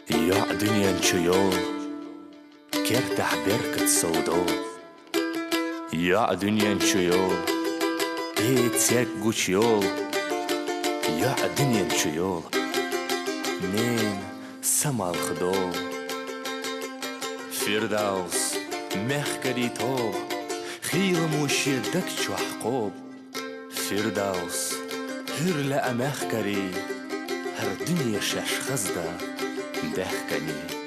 يا دنيا نشيول كرتح بركة سودو يا دنيا نشيول بيتسيك جوشيول يا دنيا نشيول نين سما الخدول فردوس مخكري توب خيل موشي دكشو حقوب فردوس هر لا مخكري هر دنيا شاش خزدا دهكني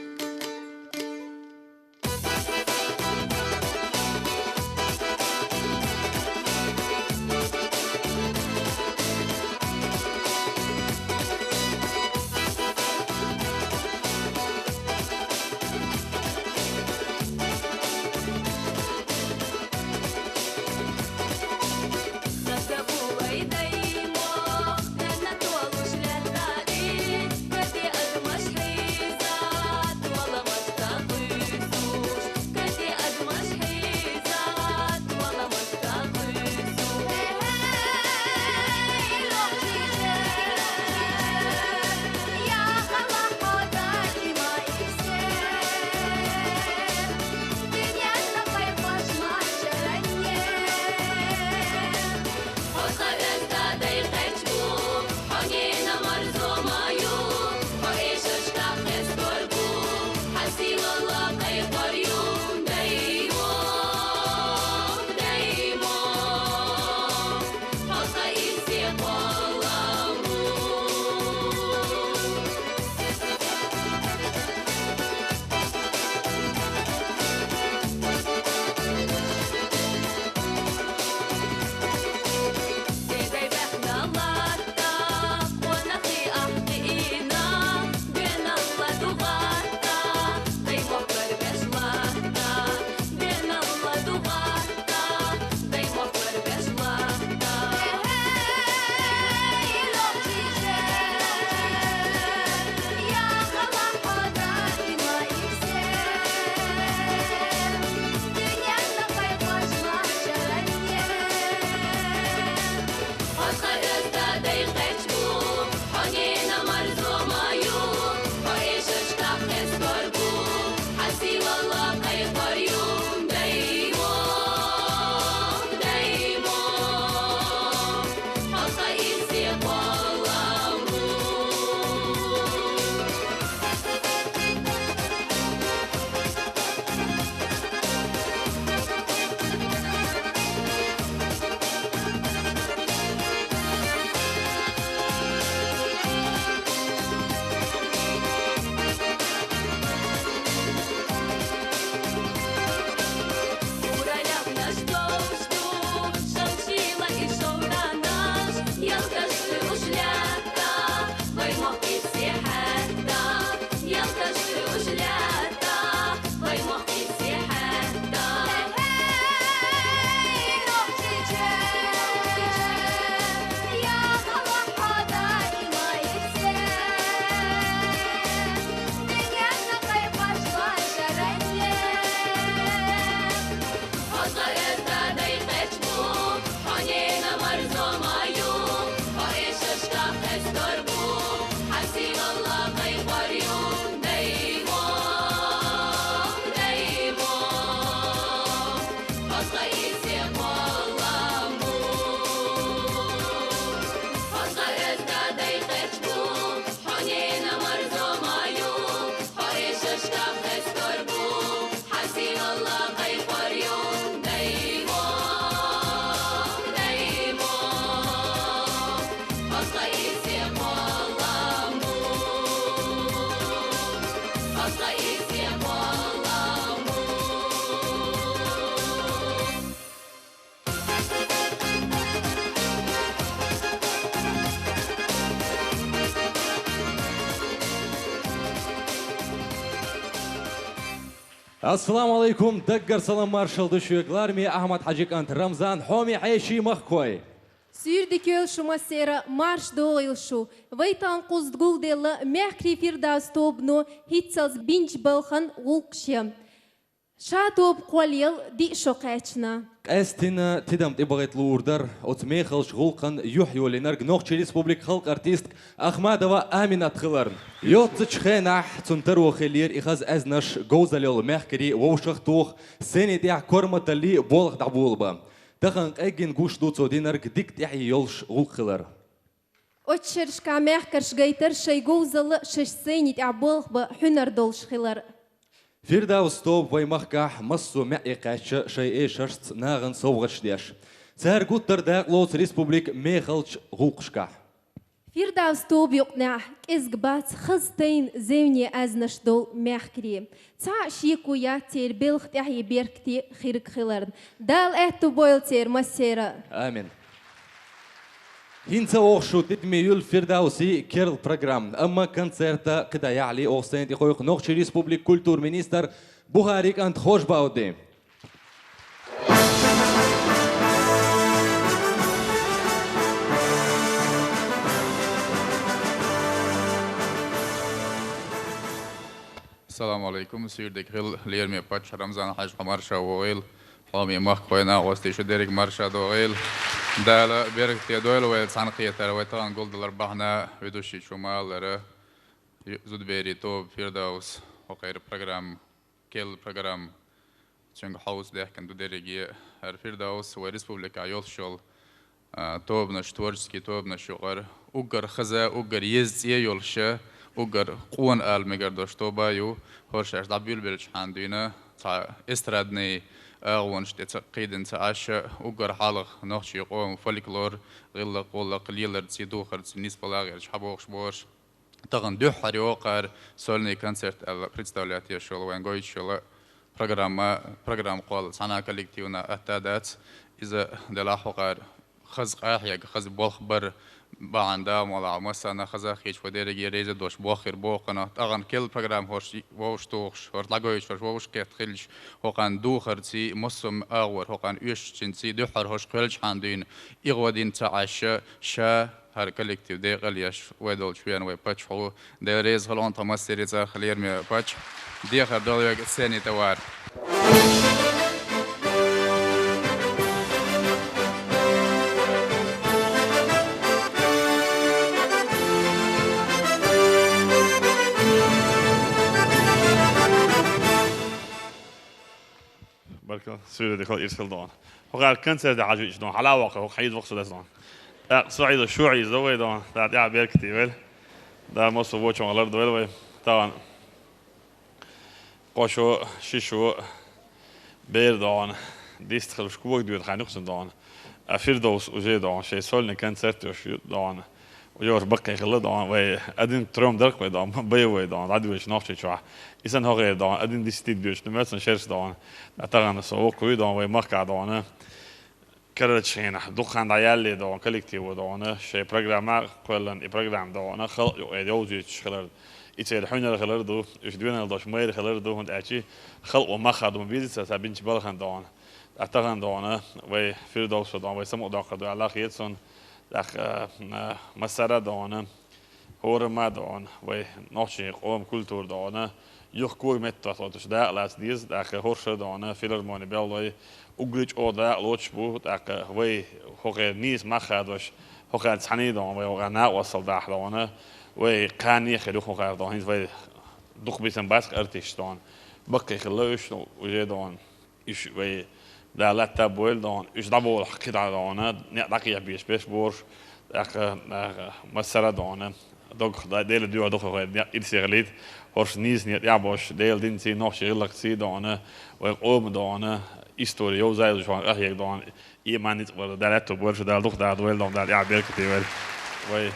Ассаламу алейкум, даггар салам маршал душуеклар, ми Ахмад Хаджикант Рамзан, хоми айши махкой. Сүйірдікел шумасера марш доғылшу. Вайтан құздгулделі мәхкри фирдас тобну хитсалз бинч балхан ұлқшы. شاتوب قوليل دي شقاتنا أستنا تدم تبغيت لوردر أتميخل شغلقن يحيو لنرج نوخشي ريسبوبليك خلق أرتيست أخمادوا آمنة تخلرن يوتش خينح تنترو خلير إخاز أزنش جوزاليل مخكري ووشخ توخ سنة ديع كورمة اللي بولغ دعبولبا تخن أجن جوش دوتسو دينرج ديك تعي يولش غلقلر أتشرش كاميخكرش جيتر شي جوزل شش سيني تعبولغ بحنر دولش خلر فيرداوس توب ويمخكح مصو معيقاش شيء إيشرت ناغن صوغش ديش سهر قوتر داق لوت ريسبوبليك ميخلش غوقشكح فيرداوس توب يقنع إزقبات خزتين زيني أزنش دول مخكري تا شيكو يا تير بيلخ تحي بيركتي خيرك خلرن دال أتو بويل تير مسيرة آمين هينسا أوخشو تدميول فيرداوسي كيرل بروجرام أما كونسيرتا قدا يعلي أوغسين تيخويق نوخشي ريسبوبليك كولتور مينيستر بوهاريك أنت خوش باودي السلام عليكم سير دكريل ليرمي باتش رمضان حاج مرشا وغيل حامي مخ وينا وستيشو ديريك مرشا دوغيل دالا بيرك تيدويل ويتسانقية ترويتان قول دلربحنا ويدوشي شمال لره زود بيري توب فيرداوس وغير بروجرام كيل بروجرام تشنغ حوس ده كان دو ديريجي هر فيرداوس وريسبوبليكا يولشول توب نش تورجسكي توب نش يغر اوغر خزا اوغر يزي يولشه اوغر قوان المگر داشتو بایو هرشش دبیل برش هندینه تا استرادنی اغوانش تقیدن تعاش اوغر حالق نخشی قوم فولکلور غلا قولا قلیلر تسیدو خرج نیس بلاغرش حبوخش بورش تغن دو حریوقر سولنی کنسرت представляет شول وانگوی شول программа قول سنا коллективна اتادات اذا دلاحقر خزق احيق خز بولخبر بعدا مالا مثلا خزا خيش وديرجي ريزه دوش بوخر بوقنا اغن كل بروجرام هوش ووش توخش ورت لاغويش ووش كيت خلش هوقان دو خرتي مسم اغور هوقان يش جنسي دو حر هوش خلش عندين يغودين تعاش شا هر كولكتيف دي غليش ودول شوين وي باتش هو دي ريز هلون تمسيريزا خلير مي باتش دي خر دول سنه توار سوري دخل يرسل دون هو قال كنسر ده عجوج دون على واقع هو حيد وقت ده دون صعيد الشوعي زوي دون ده يا بيركتي ويل ده مصر ووتش على الارض ويل طبعا قشو شيشو بير دون ديست خلوش كوك ديود خانوخس دون فيردوس وجي دون شي سولني كنسرت دون ويور بقى يخلد دون وي ادين تروم درك وي دون بيوي دون عدوش نوفشي شو إذن هو غير دون أدين دي ستيد بيوش نمسن شرس دون أتغن سوق وي دون وي مخع دون كررت شينا دخان عيالي دون كولكتيف دون شي بروجرام كلن بروجرام دون خلق يوزي خلر يصير حنا خلر دو يشدونا دوش مير خلر دو هند أشي خلق ومخع دون بيزي سابينش بالخن دون أتغن دون وي فيردوس دون وي سمو دون قدو على خيتسون داخ مسارة دون هورما دون وي نوشي قوم كولتور دون يخكوي متى صوتش دا لاس ديز داخل هورشة دونه فيلرموني بيلوي أقولش أو دا لوتش بو داخل وي هو نيس ما خدوش هو قاعد سحني دون وي هو نا وصل دا دونه وي قاني خلوه هو قاعد دون وي دخ بيسن باسك أرتيش دون بقي خلوش وجي دون إيش وي دا لا تابويل دون إيش دابول كده دونه نقدر بيش بورش داخل مسألة دونه دوك ديل ديو دوك غير إلسيغليت هورش نيز نيت يعبوش ديل دين سي نوش يغلق سي دونه ويقوم دونه إستوريو زايد شوان أخيك دون إيمانيت ولا دالتو بورش دال دوك دال دويل دون دال يعبير كتير وي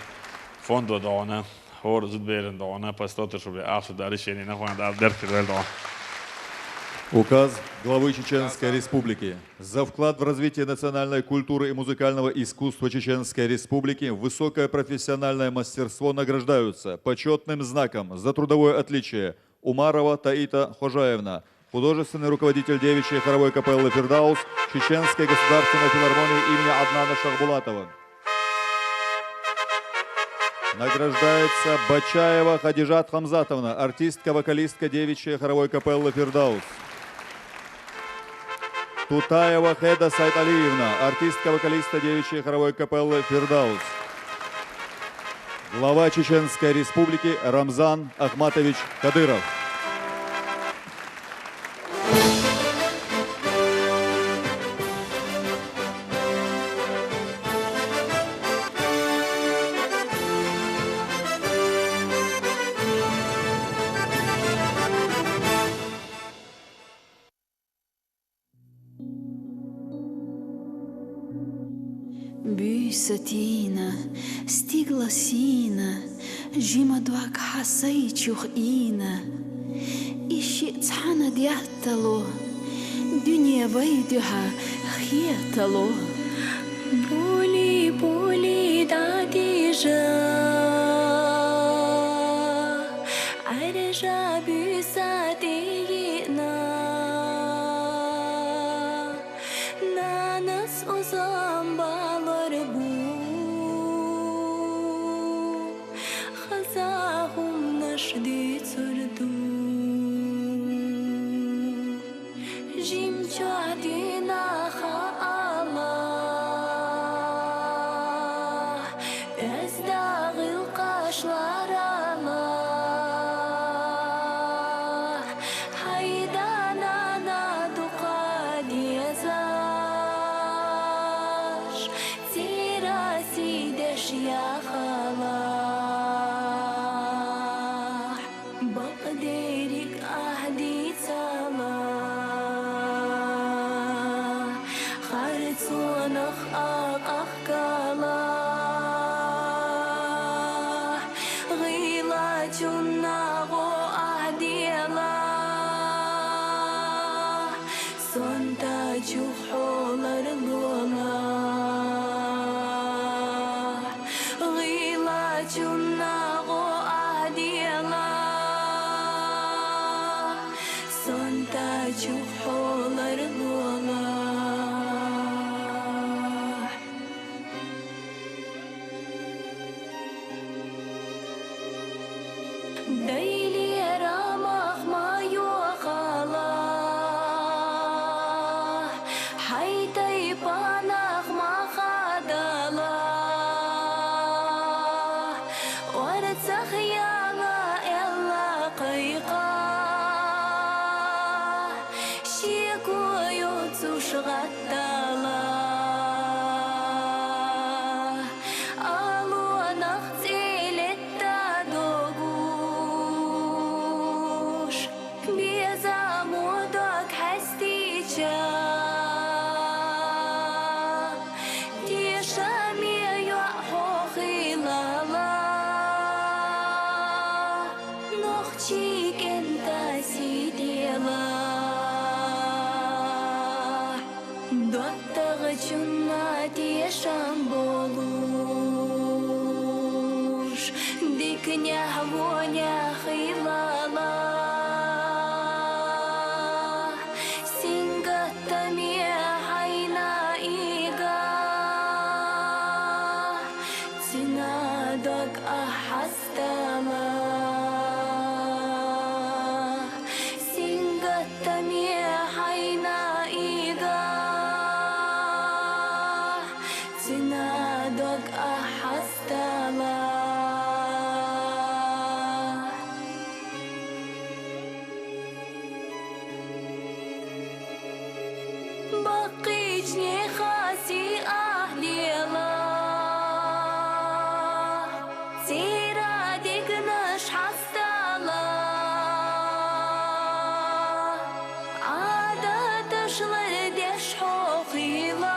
فوندو دونه هور زود بيرن دونه باستوتر شو بيعرف داريشيني نخوان دال درك دويل دون Указ главы Чеченской Республики. За вклад в развитие национальной культуры и музыкального искусства Чеченской Республики высокое профессиональное мастерство награждаются почетным знаком за трудовое отличие Умарова Таита Хожаевна, художественный руководитель девичьей хоровой капеллы «Фирдаус» Чеченской государственной филармонии имени Аднана Шахбулатова. Награждается Бачаева Хадижат Хамзатовна, артистка-вокалистка девичьей хоровой капеллы «Фирдаус». Тутаева Хеда Сайталиевна, артистка-вокалистка девичьей хоровой капеллы «Фирдаус». Глава Чеченской Республики Рамзан Ахматович Кадыров. Büsatine, stiglasine, jimaduak hasaychuch ine. Ishitsana diatalo, dunya vayduha khiatalo. Boli dadija, arja büsatine. Nanas uzam balar bu, khazahum nashdi surdu. Jim chadina khala, bezdagil qashlarala. Haydana nadu qadiyazah. يا خلاح بقدرك أهدي سماح خارج صنخ أخكالاح غيلا جناغو أهدي لاح صنتا جوحول الغلاح Junnago adiyala, sonta juholar lola. Daily ramah mayo khala, haytay panah makhadala. Sakhiyala ella qayqa shikuyu tsushghattala alu nakhtiletta dogush bizamudak hasticha tishami yuhu khilala Chicken tasitela, doctor chunati shambolush, diknya vonya khilala, singatami hayna iga, tinadak ahastama. Sinadog ahastala Baqijni khasi ahliela Siradik nash hastala Adat ashlar desh hoqila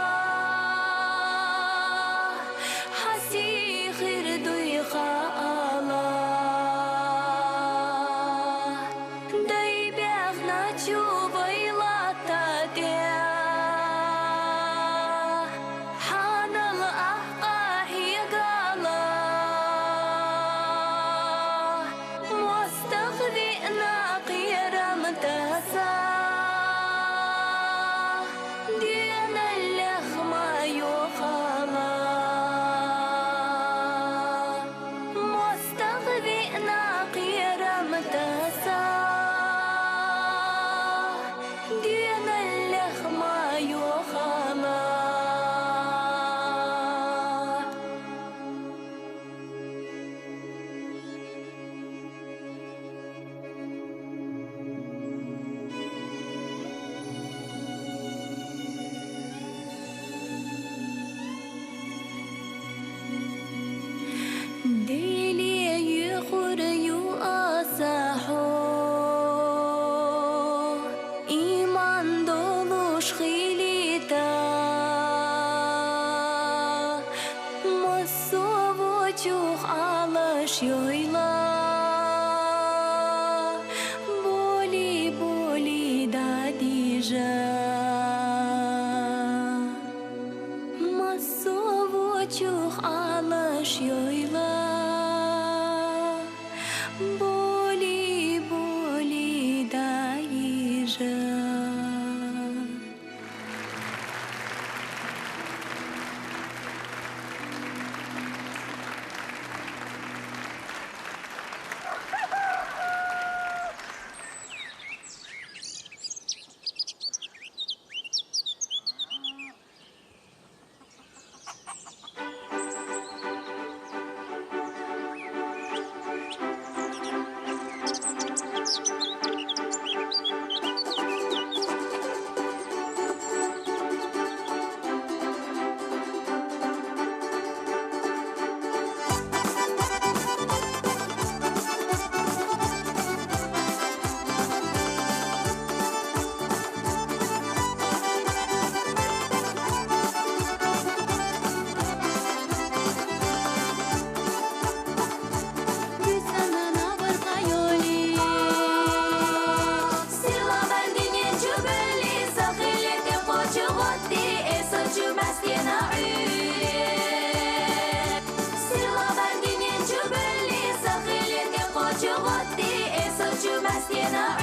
قوچو مستینا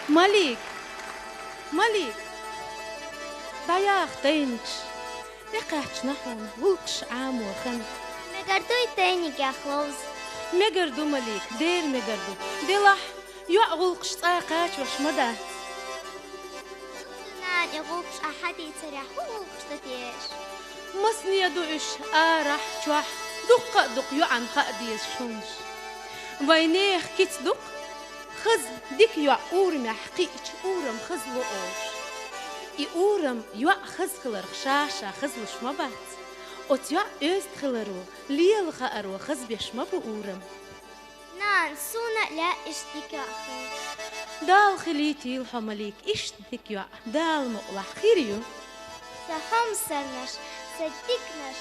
ملك ملك ضياق تينش نقاش نحن ولكش عام وخن مقردوي تاني يا خلوز مقردو ملك دير مقردو دلح يعغلقش طاقات وش مدى نان يغوكش أحد يتريح وغوكش تتيش مسني يدوش آرح شوح دق يعن خاديس شنش وينيخ كيت دق خز ديك يع أورم يحقيش أورم خز لؤوش إي أورم يع خز خلر خشاشة خز لش مبات أتيع أست خلرو ليل خأرو خز بيش مبو أورم نان سونا لا اشتكى أخي دال خليتي الحمليك اشتك يع دال مقلح خيريو سهم سرنش صدقنش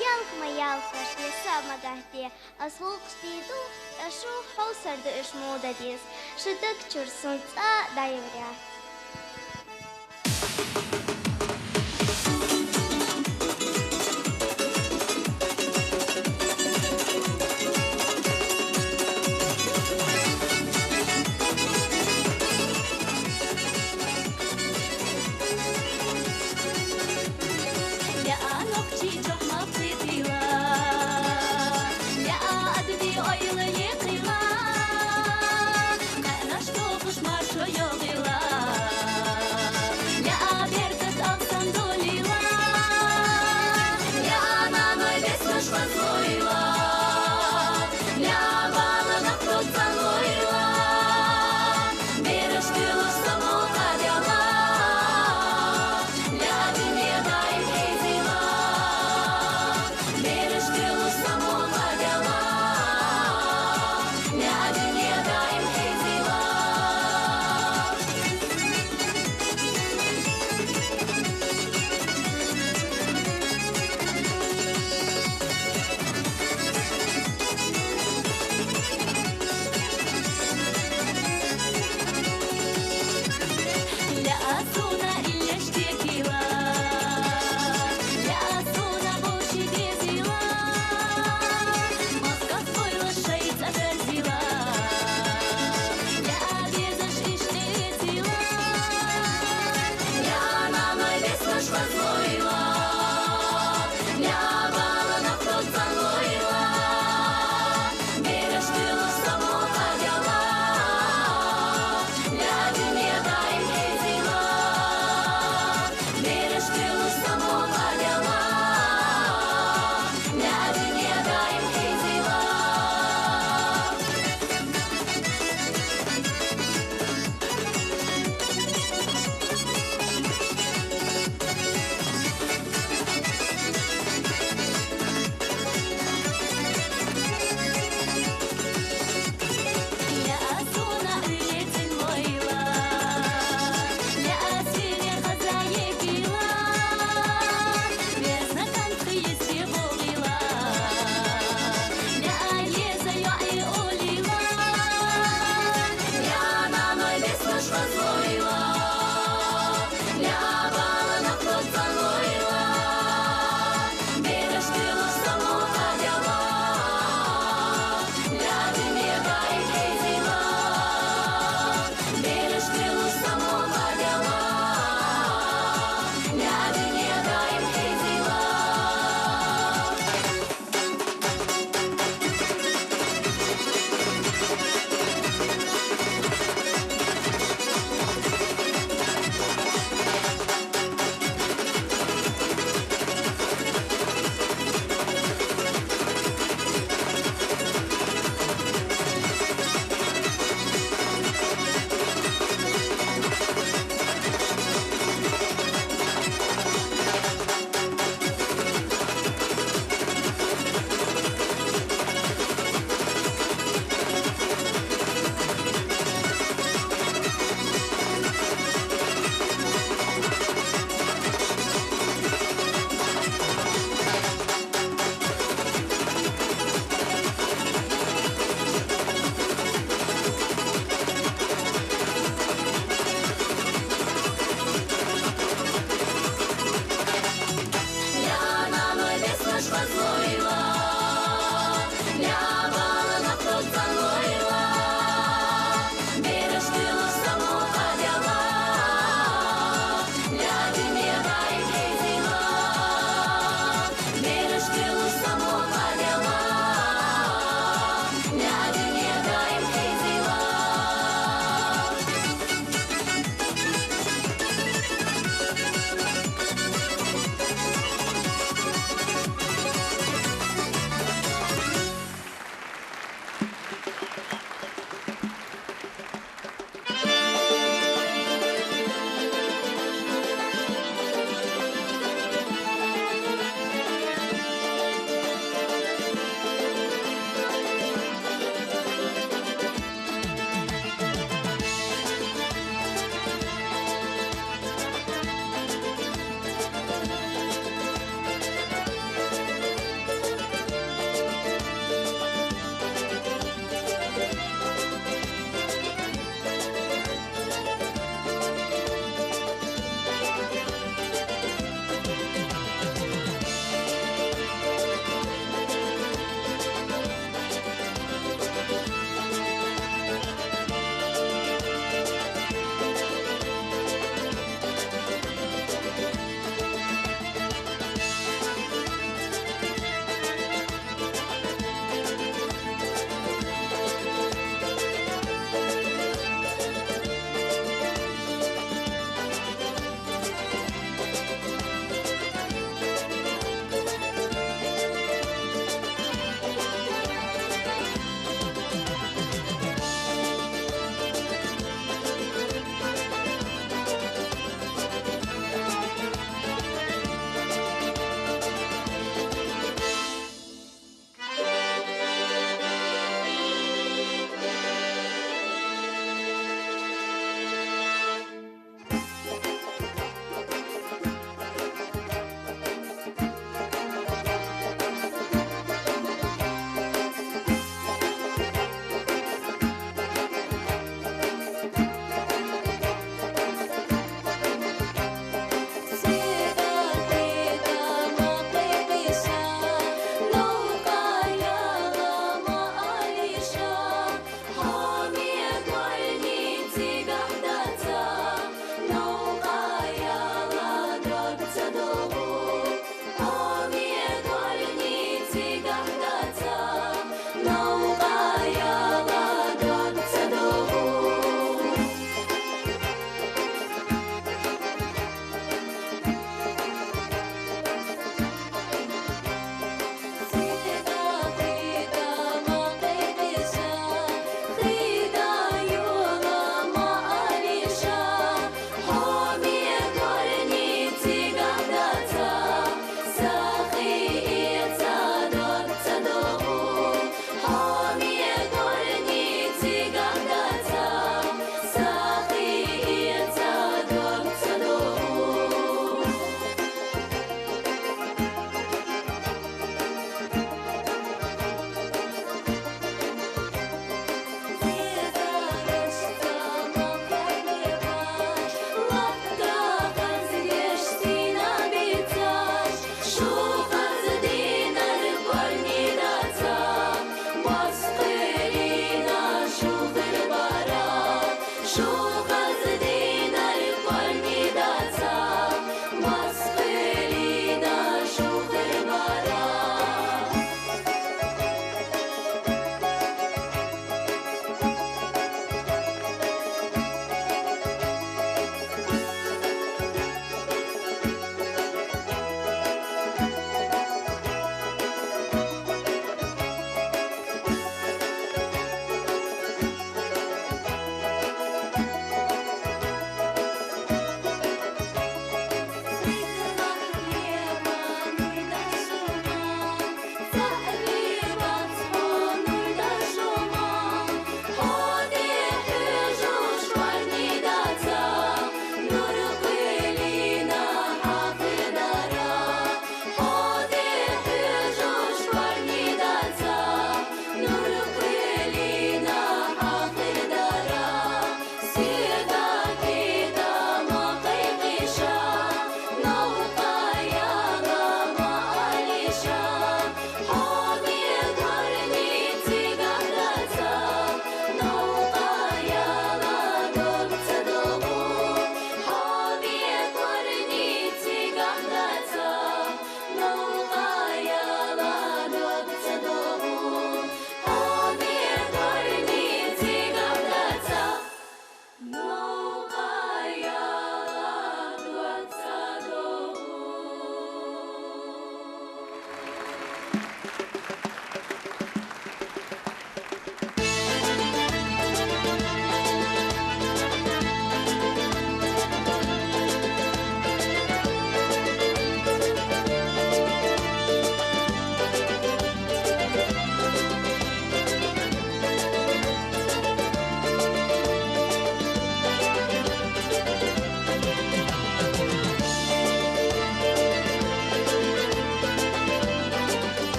يالك ما يالكش لسا ما قهدي أصلوك شتيدو أشو حوصر دو إش مودة ديس شدك چرسون تا دايوريات يقيلا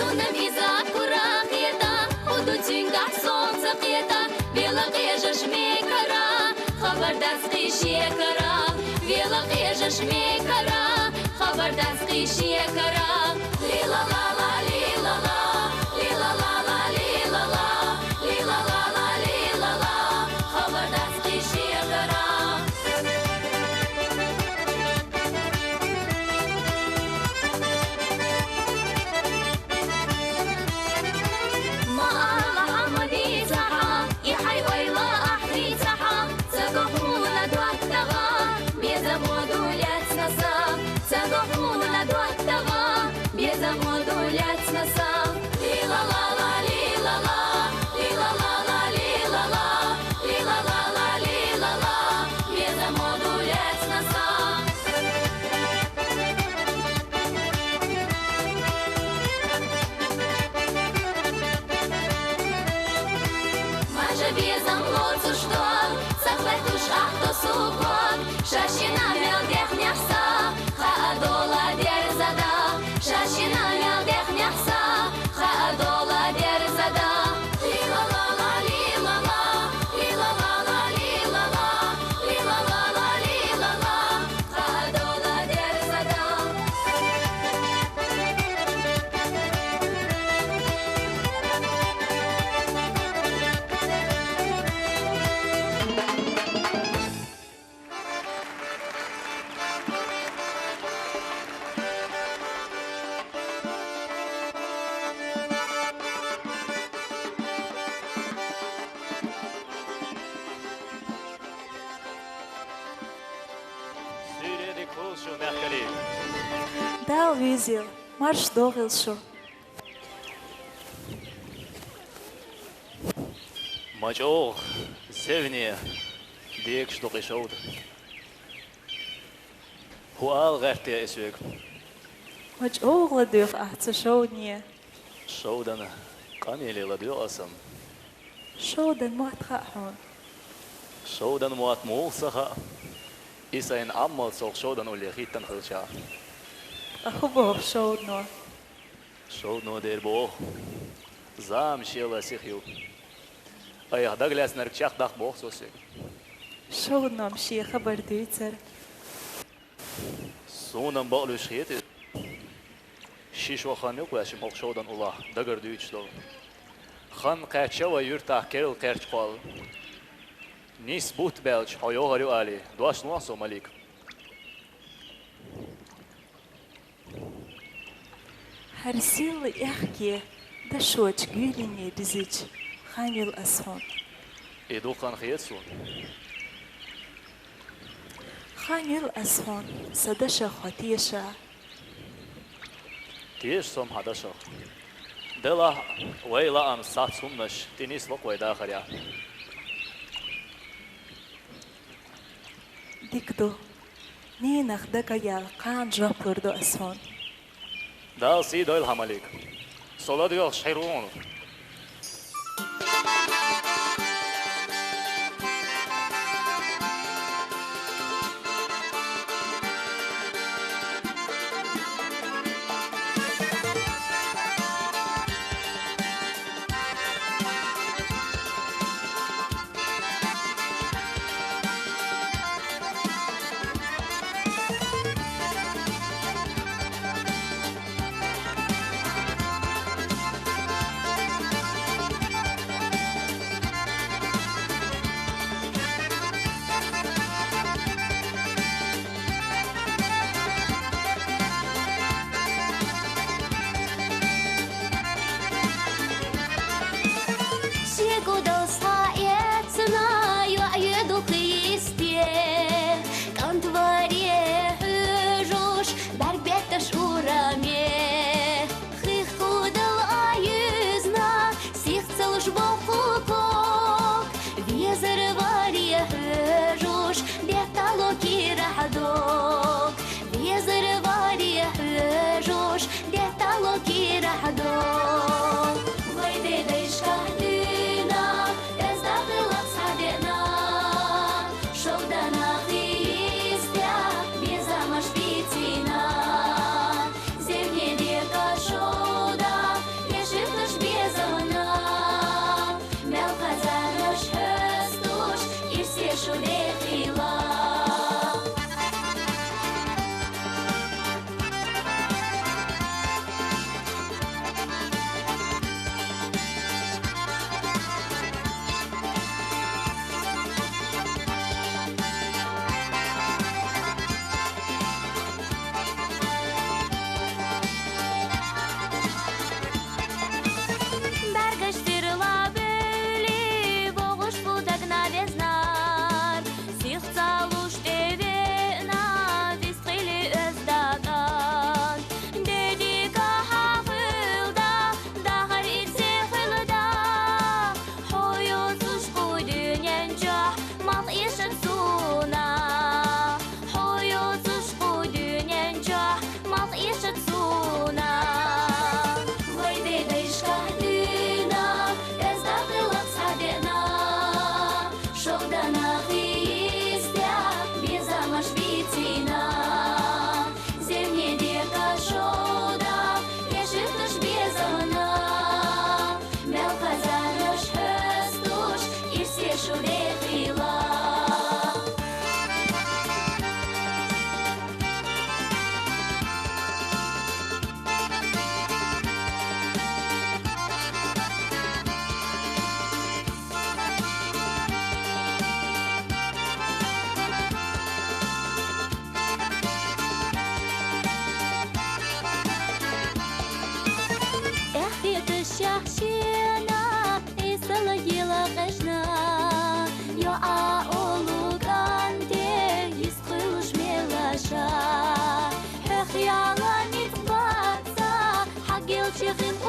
Сунам иза курахета, Уду тюнга солнце кета, Вела кежа шмекара, Хабардан скишекара, Вела кежа шмекара, Хабардан скишекара, Лила ла ла лила ла, Лила ла ла лила ла, Лила ла ла лила ла, Хабардан скишекара. Шашина мелдех няхса, хаадола дерзада. Шашина мелдех няхса, хаадола дерзада. Лила ла ла лила ла, лила ла ла лила ла, лила ла ла лила ла, хаадола дерзада. Dal vizil, marš dohilšu. Maçoğ, sevniye, diyek ştoqi şovd. Hual gərtiyə esvek, Mach oogla duch ahtsa showdnie. şovdana, qaniyeli diyor asam. Showden muatqa hun. Şovdan muat muğsaha, İsa'nın ammal soq şovdan ulya xittan xılşa. Ahubo showdno. Şovno der bo, zam şela sixyu. Ayaqda gləsnər çaq daq boq sosik. Showdno mshi khabar duitser. Sondan bağlı şiyeti. Şiş vaxan yok və şim oq şovdan ula, dagır düyçlo. Xan qaçça və yurtaq keril qərç qal. Nis but belç, hayo haryu ali, duaş nuaso malik. Harsil yaxki da shoch gülini dizich. Khanil ashon. Edu xan xiyetsun. Khanil ashon sadasha khatiyasha. Tiyeş som hadaşa. Dela vayla am saat sunnaş, tinis vaq way daxar ya. Dikdo. Ninakh dakayal qan jopurdo ashon. Dal si doyl hamalik. Sola diyor şayrun.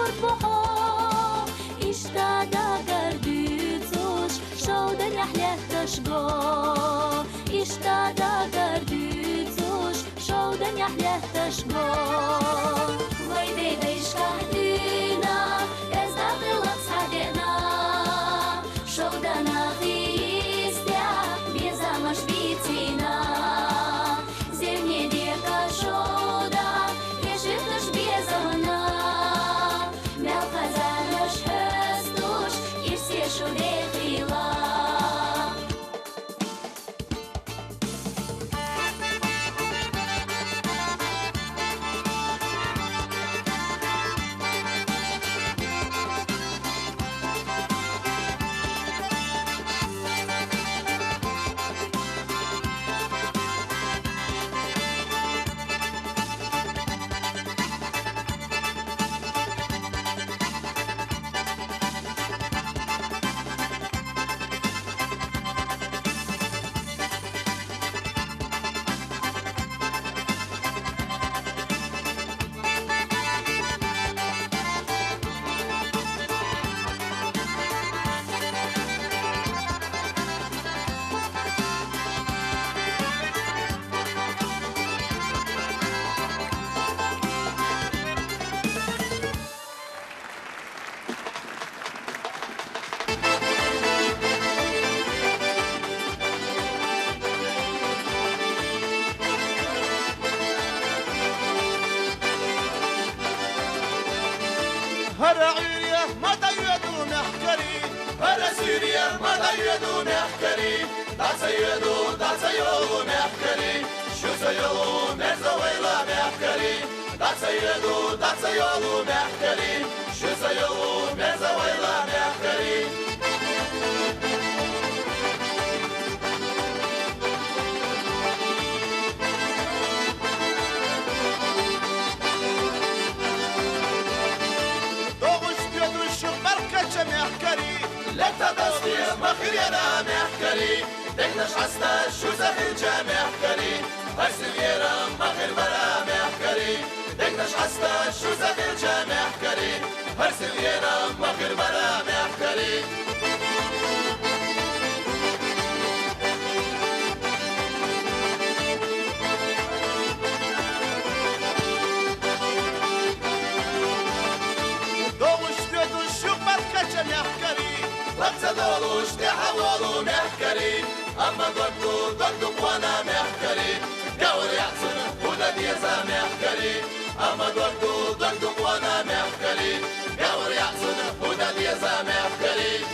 شد بحا اشتادا گردی توش شودن یحله تشگا اشتادا گردی توش شودن یحله تشگا وای دیدش کهدینا از داخل صدنا شودن خیستیا بیزمش بیتینا زمینی دیگه شودا یشتش بیزمنا ملخزانش هستوش یسی شده خیلا هر عيريا ما تيدون احكري هر سيريا ما تيدون احكري دا سيدون احكري شو سيدون زويلا احكري دا سيدون احكري شو سيدون زويلا احكري لتا دستي مخير انا محكري دكنش حسنا شو زخير جامع محكري هرسل يرم مخير برا محكري دكنش حسنا شو زخير جامع محكري هرسل يرم مخير برا محكري لقصدولوش تحولو محكري أما دقدق وانا محكري قول يحسن ولا ديزا محكري أما دقدق وانا محكري قول يحسن ولا ديزا محكري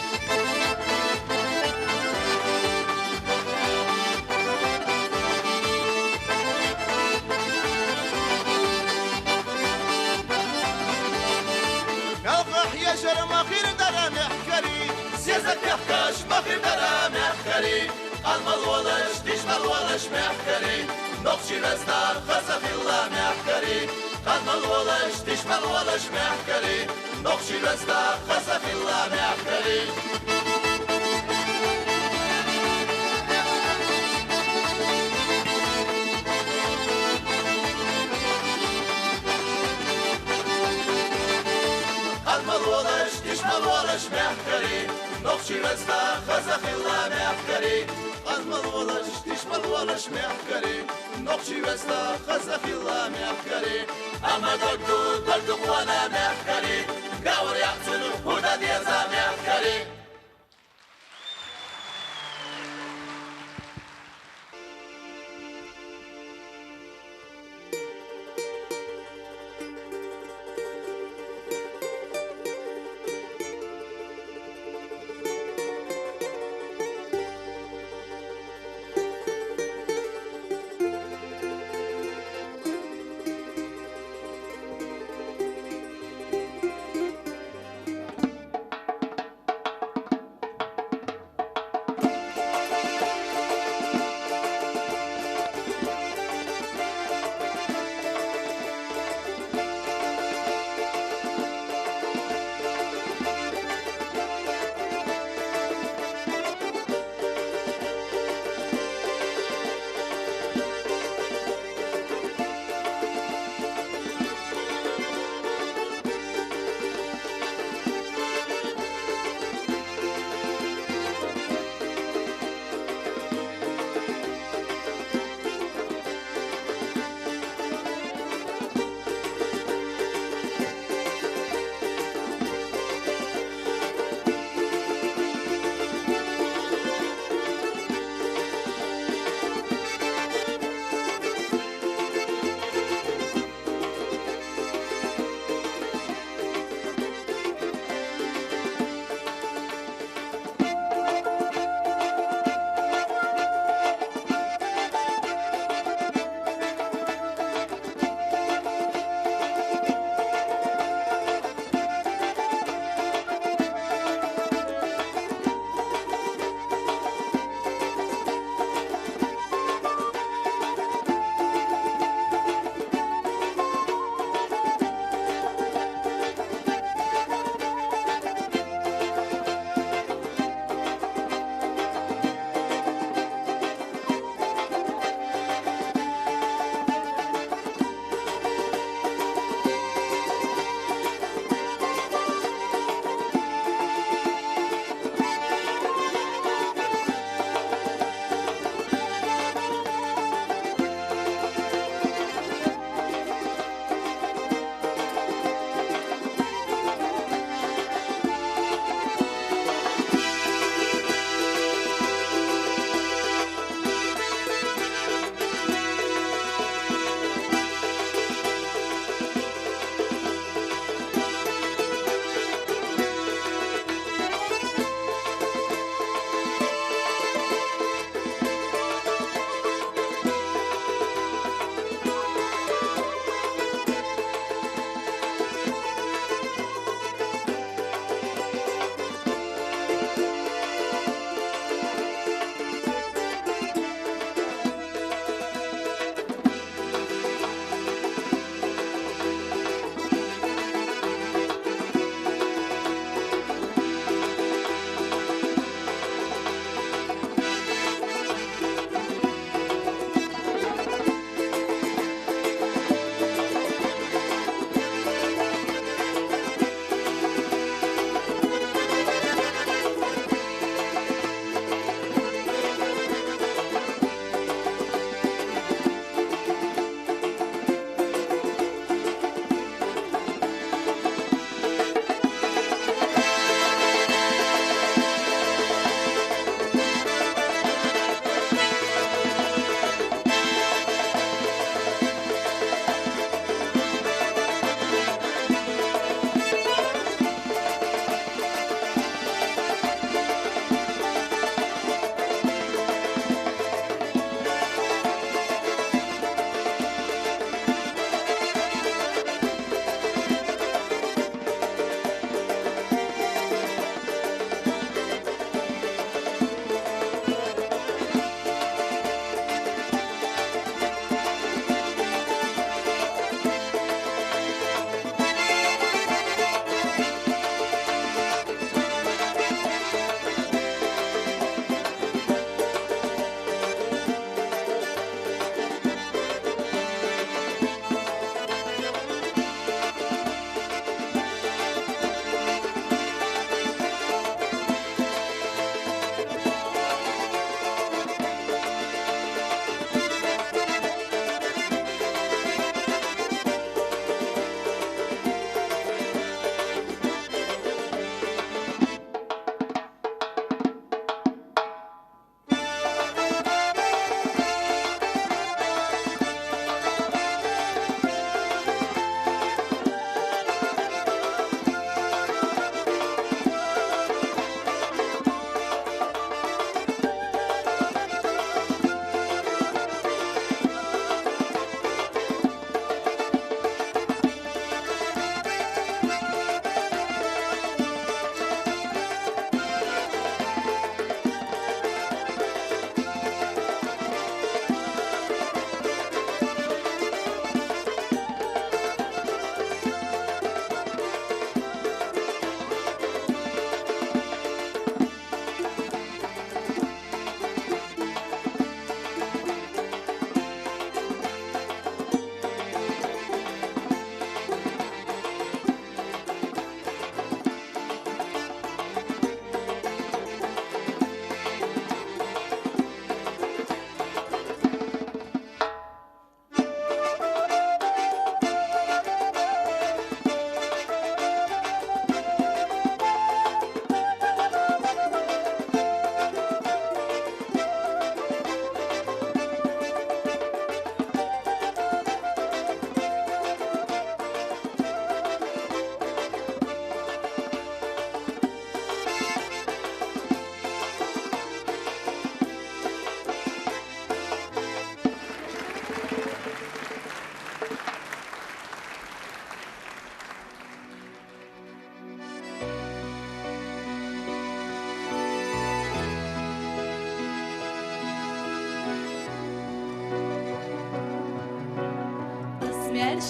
نوفح يشر مخير درا محكري سيزك يحكاش مخير درا محكري المالولش تشمالولش محكري نقشي رزدار خزف الله محكري المالولش تشمالولش محكري نقشي رزدار خزف الله محكري المالولش تشمالولش محكري نقشي رزدار خزف الله محكري المالولش تشمالولش محكري نقشي رزدار خزف الله محكري أما دقدق وانا محكري قاور يحسن هدى ديزا محكري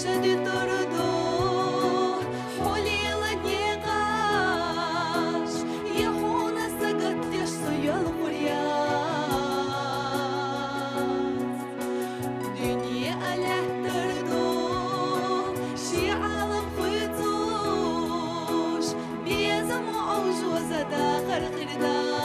شدي تردو حولي لنيقاش يحونا سقط يشصي الغريات دنيا أله تردو شي عالم خيطوش بيزم وعوجوزة داخل خردات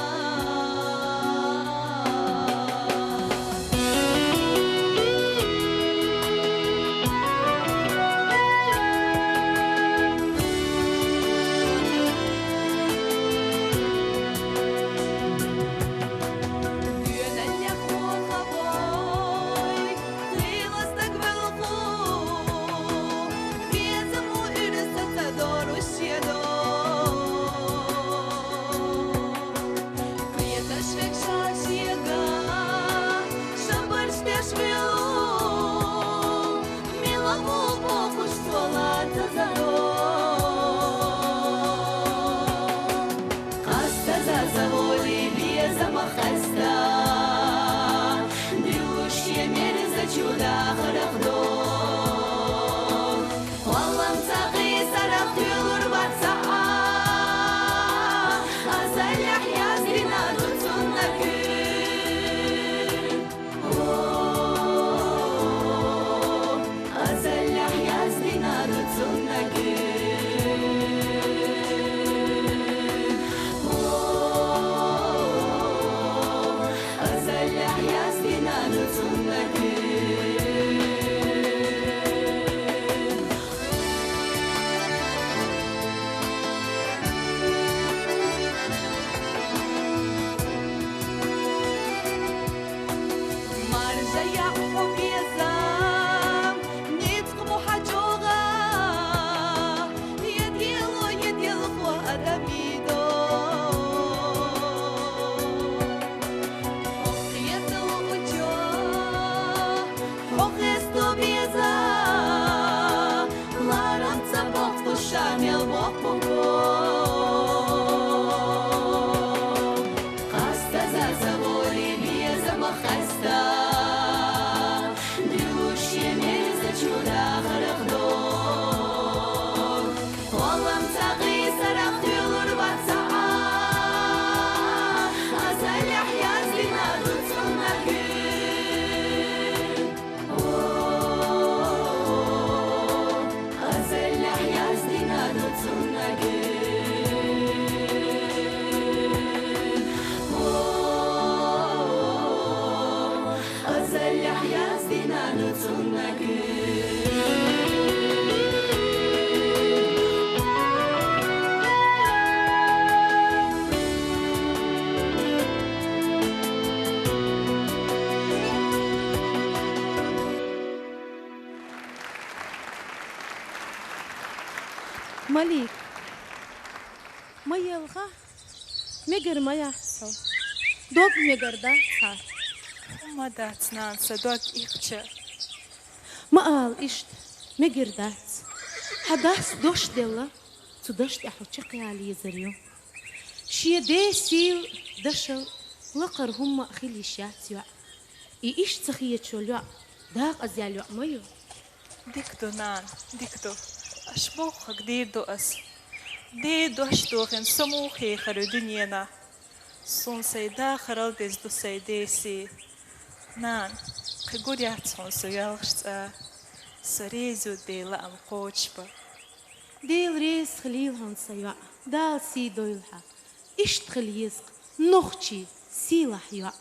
مليك ما يلغى مجر ما يحصل دوب مجر ده صار ما دات نانسا دوك إيقشة ما قال إشت مجر دات حداس دوش دلا تدوش أحوشقي على يزريو شي دي سيل دشل لقر هم أخيلي شاتيو إيش تخيت شوليو داق أزياليو مايو ديكدو نان ديكدو أشبوخ قدير دو أس دي دوشتوخن سموخي خرو دنيانا سون سيدا خرال ديز دو سيديسي نان خقود يحتون سيالغشتا سريزو دي لأم قوشبا ديل ريس خليل هنسيوا دال سي دويلها إشت خليزق نوخشي سيلح يوع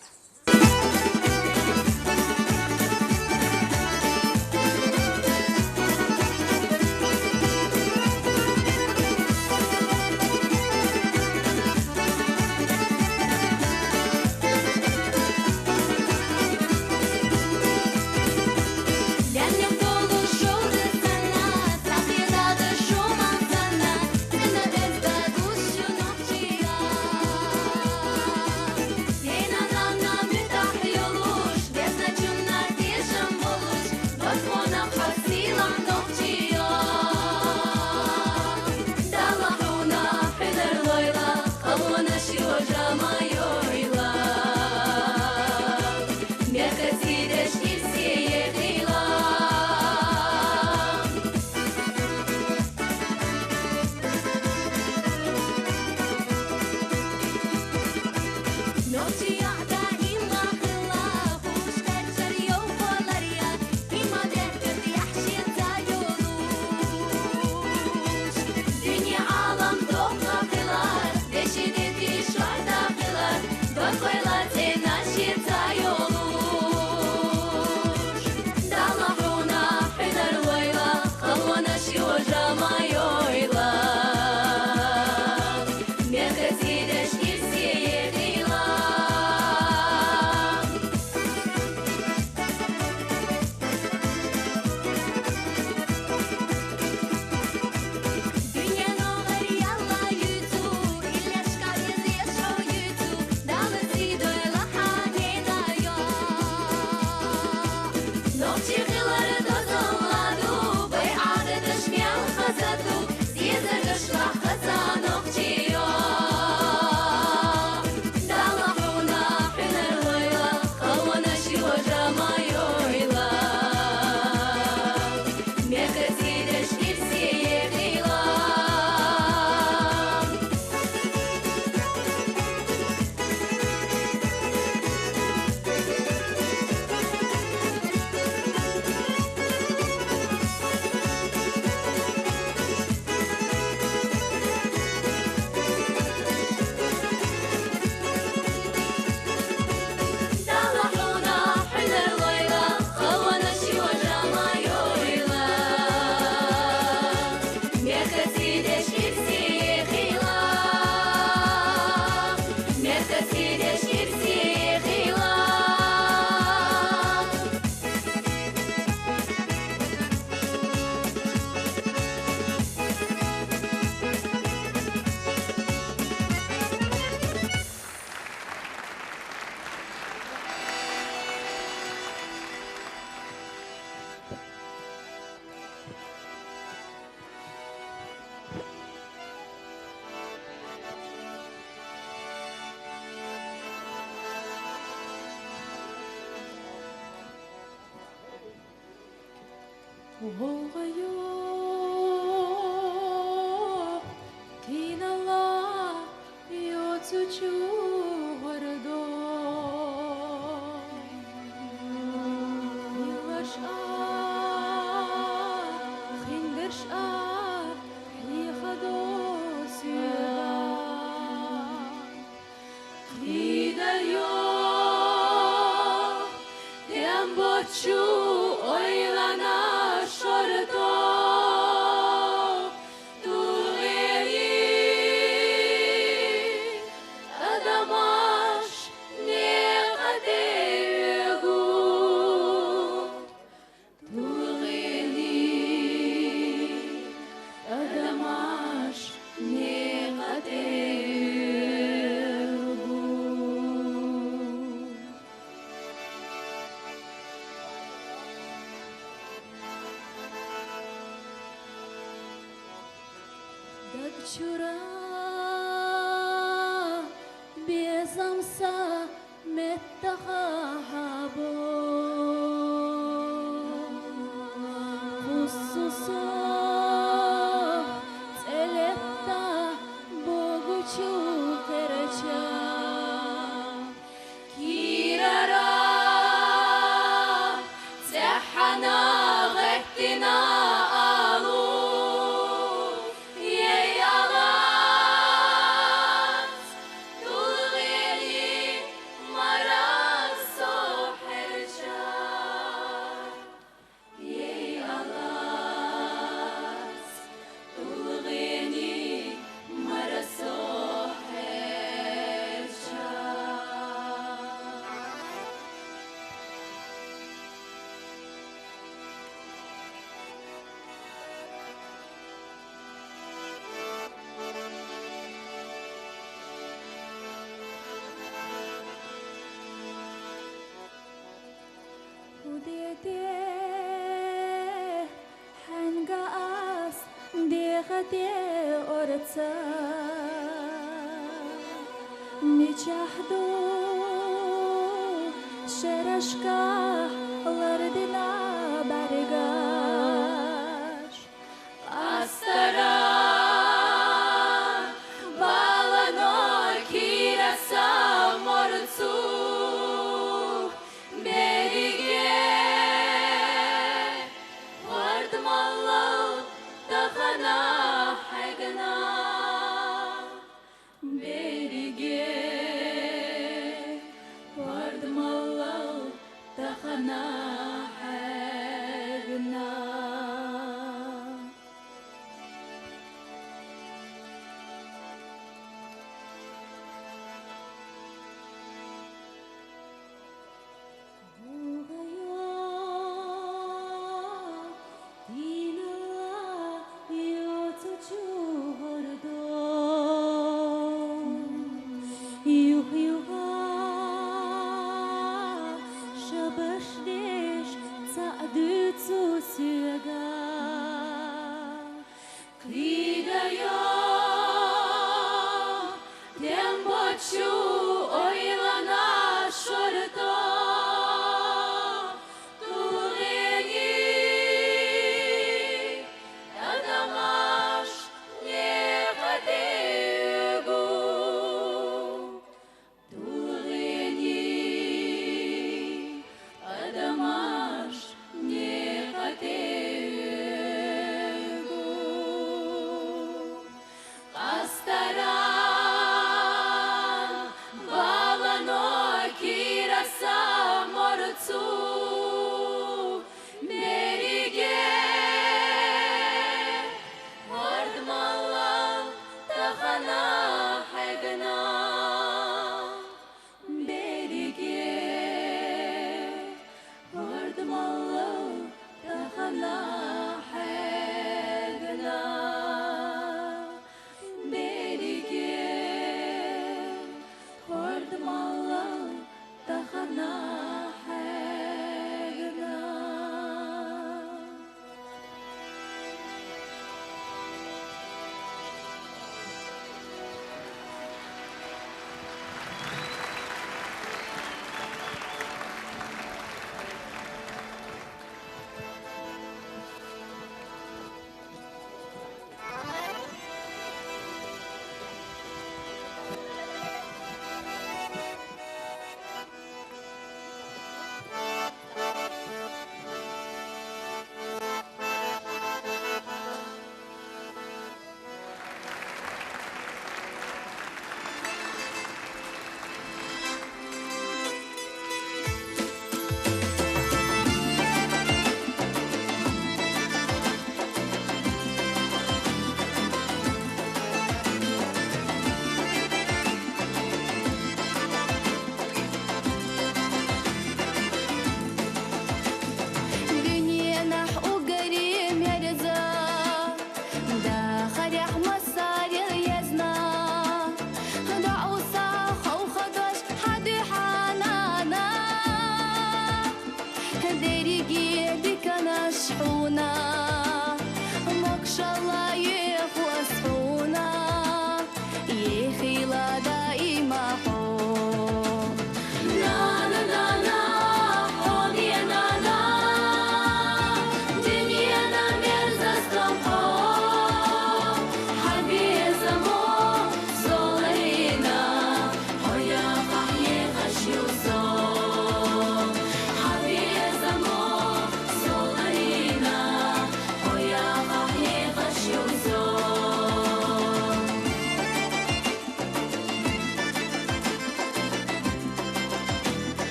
Dina na na mi tah yolush, desna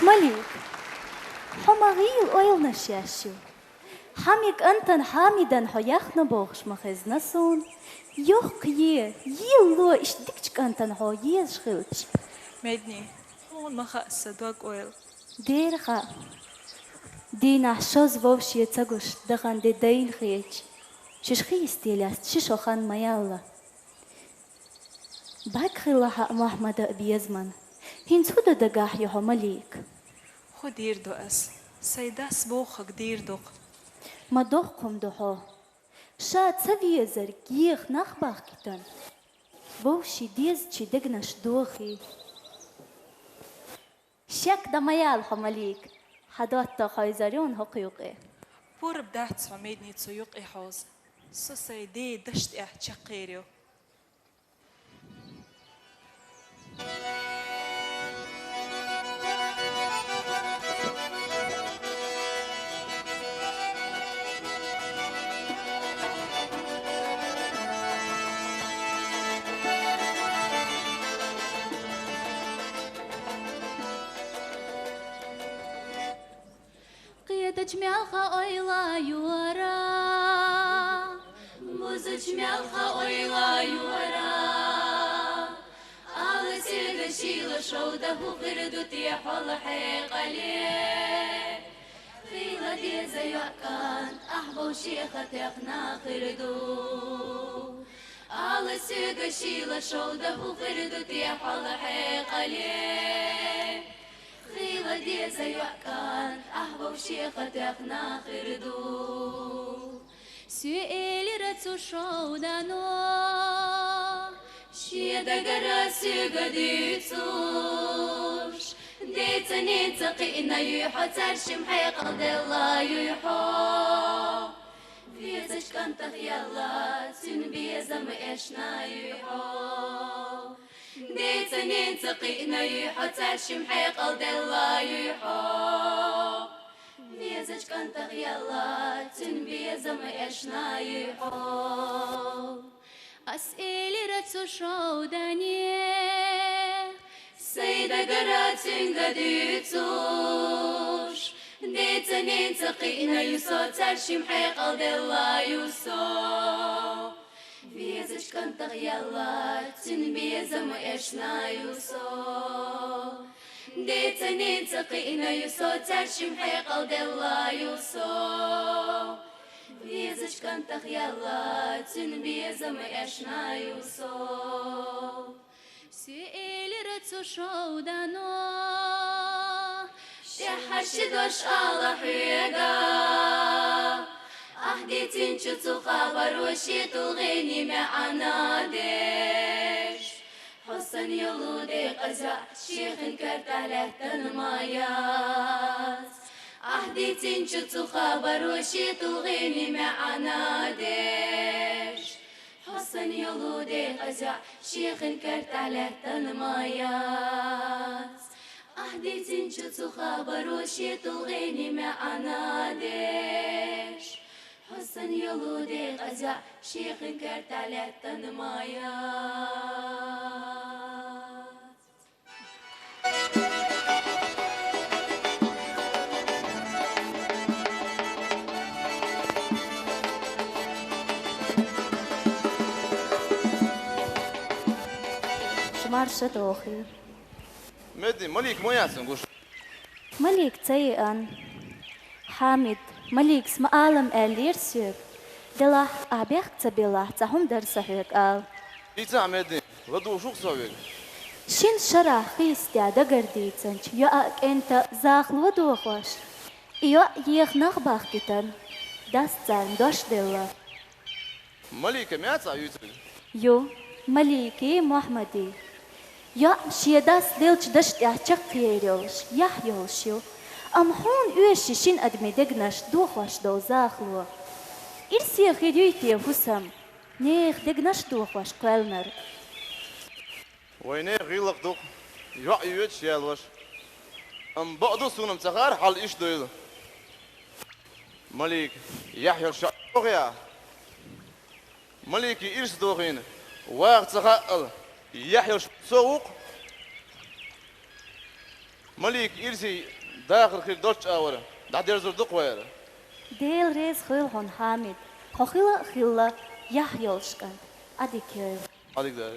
مليك حماغيل أويل نشاشو حميك أنتن حامدا حياخنا بوخش مخزنا سون يوك يلو إش ديكتك أنتن حو يشغلش مدني هون ما خاصة دوغ أويل ديرغا دينا شوز ووشي تاغوش دغان دي دين خيج شش خيستيلاس ششو خان مايالا باك خيلها محمد أبيزمن هين سودا دقاح يهو مليك خو دير دو أس سيداس بوخك دير دوق ما دوخكم دوحو شاد سفيزر جيخ نخباخ كتن بوشي ديز چي دقنش دوخي شك دميال مليك حدوات خايزاريون هقيوقي بور بدات سعميدني تسويق إحوز سو سيدي دشت تشقيريو تجمعها أيلا يورا مزجمعها أيلا يورا على سيد شيل شوده غردو تيحول حيقلي خيلة دي زيوكان أحبو شيخة تيقنا خردو على سيد شيل شوده غردو تيحول حيقلي خيلة دي زيوكان أحبو شيخة تيقنا خردو سؤالي رتسو شودانو شيدا قراسي قديتوش ديتا نيتا قينا يحو ترشم حيقل ديلا يحو فيزش كان تخيالا تنبيزا ما إشنا يحو ديتا نيتا قينا يحو ترشم حيقل ديلا يحو فيزش كان تخيالا تنبيزا ما إشنا يحو أسئلة رتسو شوداني سيدة قراتين قديتوش ديتا نينتا قينا يسو ترشي محيقل ديلا يوسو بيزش كان تغيالا تنبيزا ما إشنا يوسو ديتا نينتا قينا يسو ترشي محيقل ديلا يوسو بيزش كان تخيالا تنبيزا ما إشنا يوسو سئل رتسو شودانو شحر شدوش على حيقا أحدي تنشتو خبر وشيتو غيني معنا ديش حسن يلودي قزع شيخ انكرت عليه تنماياس أحدي تنشتو خبر وشيتو غيني معنا ديش حسن يلودي قزع شيخ انكرت عليه تنماياس أحدي تنشتو خبر وشيتو غيني معنا ديش حسن يلودي قزع شيخ انكرت عليه تنماياس مرشد أخي مدي مليك مو ياسن قوش مليك تيئن حامد مليك اسم عالم اليرسيك دلا أبيخ تبلا تهم درسهيك آل إيتا مدي غدو شو سويك شين شرح خيستيا دقرديتن يؤك انت زاخل ودوخوش يخ نخباخ كتن داستان دوش دلا مليك مياتا يوتل يو مليكي محمدي يا شيداس ديلش دشت يحتقيريوش يحيوشيو أم هون يوشي شين أدمي دقناش دوخواش دو زاخلو إرسي خيريوتي فسام نيخ دقناش دوخواش قلنر ويني غيلق دوخ يوعيوت شيالوش أم بعضو سونم تخار حال إيش دويل مليك يحيو الشعوغيا مليكي إرس دوخين واغ تخال يحيى سوق مليك إرسي داخل خير دوتش آورا دعدير زردق ويرا ديل ريز خيل هون حامد خخيلا خيلا يحيولشكن أدي كيل عليك ده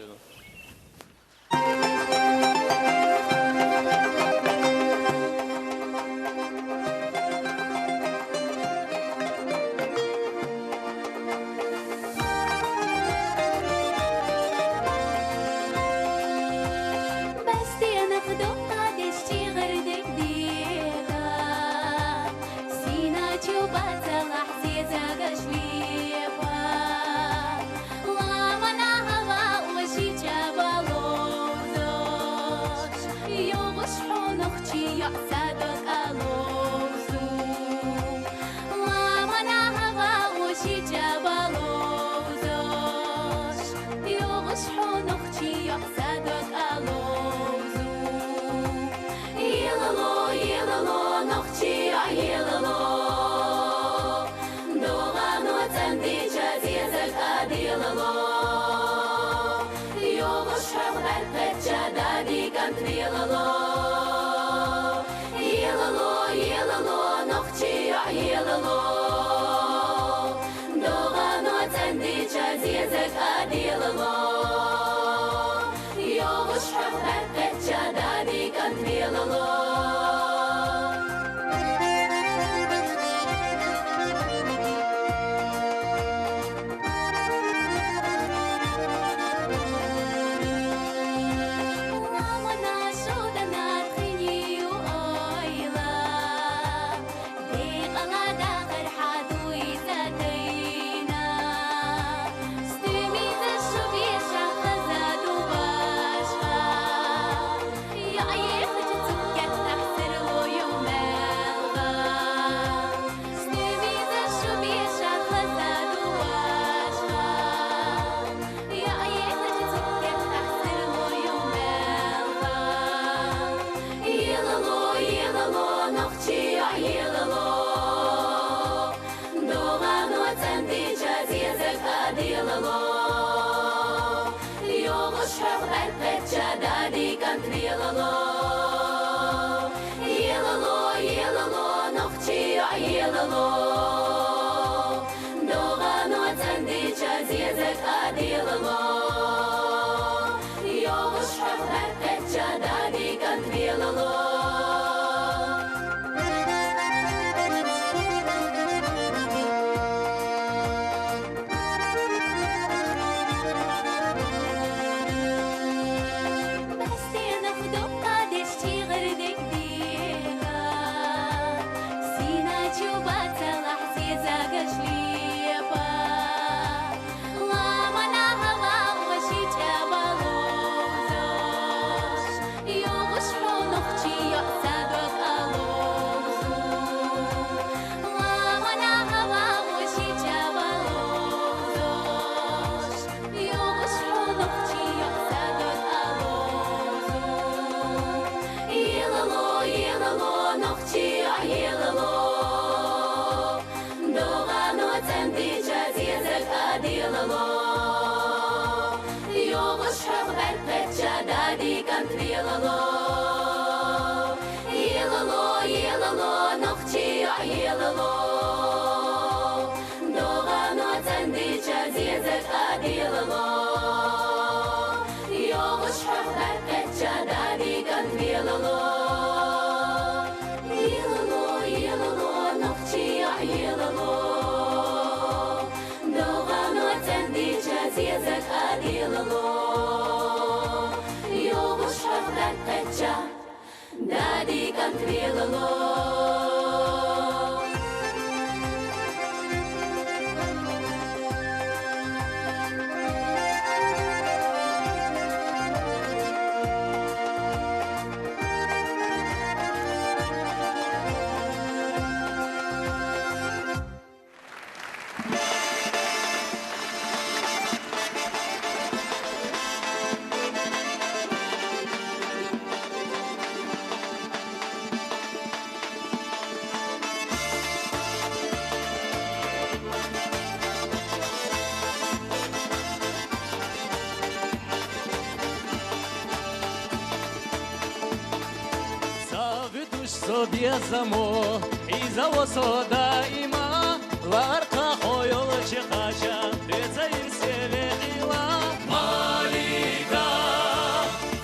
وصو بيزمو إذا وصو دائما لارقا خويل شقاشا رزين سيليغيلا ماليكا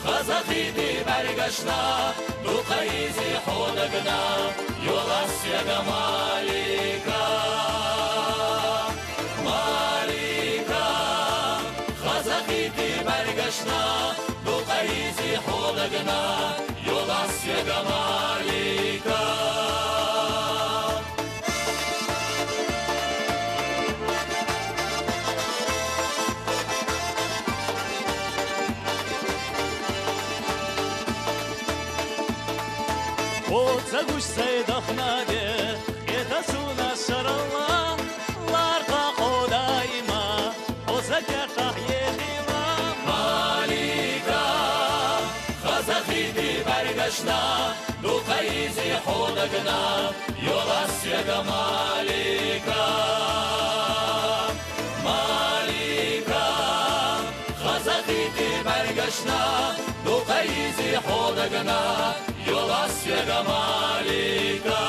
خزقي دي برقشنا دوقايزي حولقنا يولاس يا ماليكا ماليكا خزقي دي برقشنا دوقايزي حولقنا يولاس يا ماليكا Загуш сайдахнаде, это суна шарала, ларка ходайма, озакерта ехила. Малика, хазахиди баргашна, духаизи ходагна, йоласяга Малика. Малика, хазахиди баргашна, духаизи ходагна, Йоласяга Малика.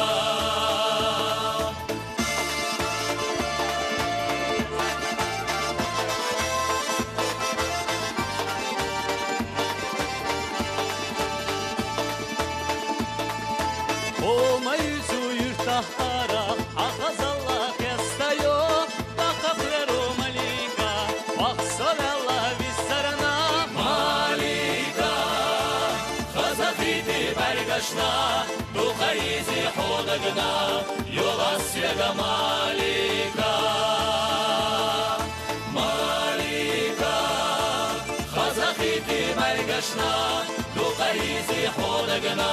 Olmayı yurttahtara Akazallah kestayo Bakakleru Malika Baksalallah vissarana Malika Khazafiti bargashna Duqayizi hodagna Yolasyaga Malika Malika Khazafiti bargashna Duqayizi hodagna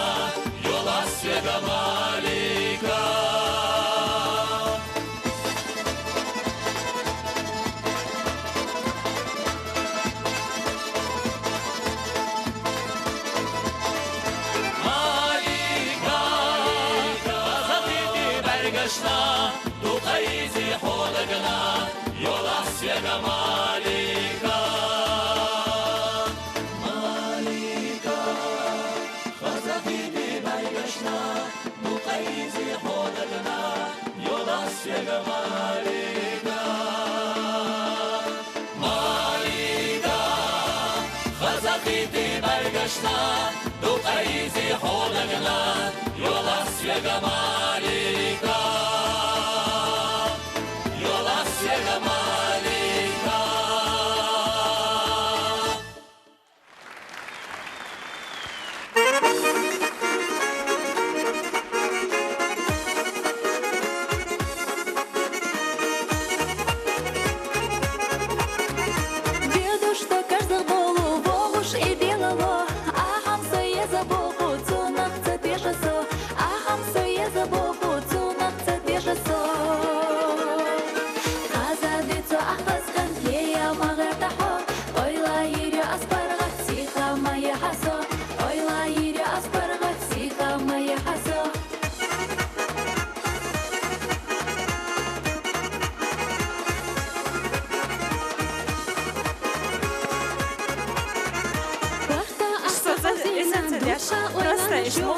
Yolasyaga Malika Malika Khazafiti bargashna Duqayizi hodagna Yolasyaga Malika Malika Khazafiti bargashna Duqayizi hodagna Yolasyaga Malika Malika Khazafiti bargashna Duqayizi hodagna Yolasyaga Malika Yolasyaga Malika Веду, что каждый болу волуш и белого, ахам соє за богу, цунах це пішесо, ахам соє за богу, цунах це пішесо. Казадицо ахвазган ея магартахо, ойла йирю аспарга, сиха має хасо, ойла йирю аспарга, сиха має хасо. Просто и шло.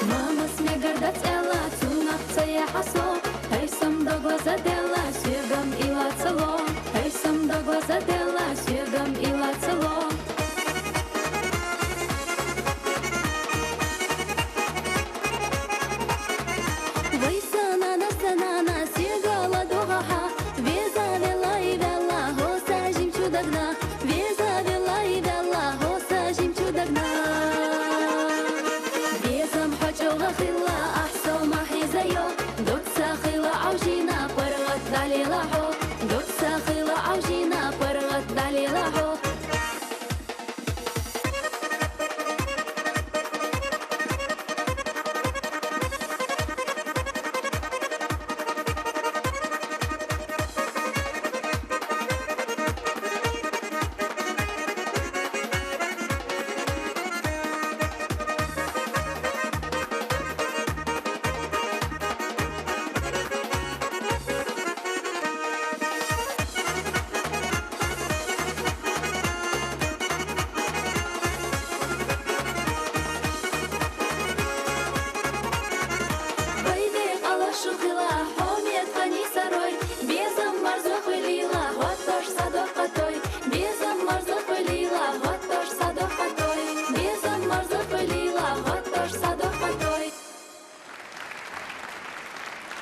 Мама смегарда цела, цунах цея хасо, хейсам до глаза дела, сюргам ила цело, хейсам до глаза дела, сюргам ила цело. Вейсана на сигала дугаха, везана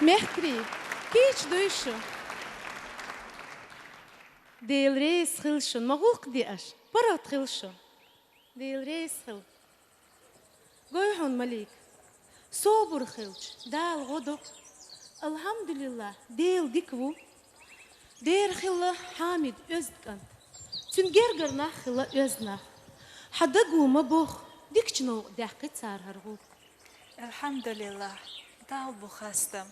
محكري كيش دويشو ديل ريس خلشن مغوق دي أش برات خلشن ديل ريس خل قويحون مليك صبر خلش دال غدق الحمد لله ديل ديكو دير خلا حامد أزدكن تنجرجر نخلا أزنا حدقو مبوخ ديكشنو دحقي صار هرغو الحمد لله دال بخاستم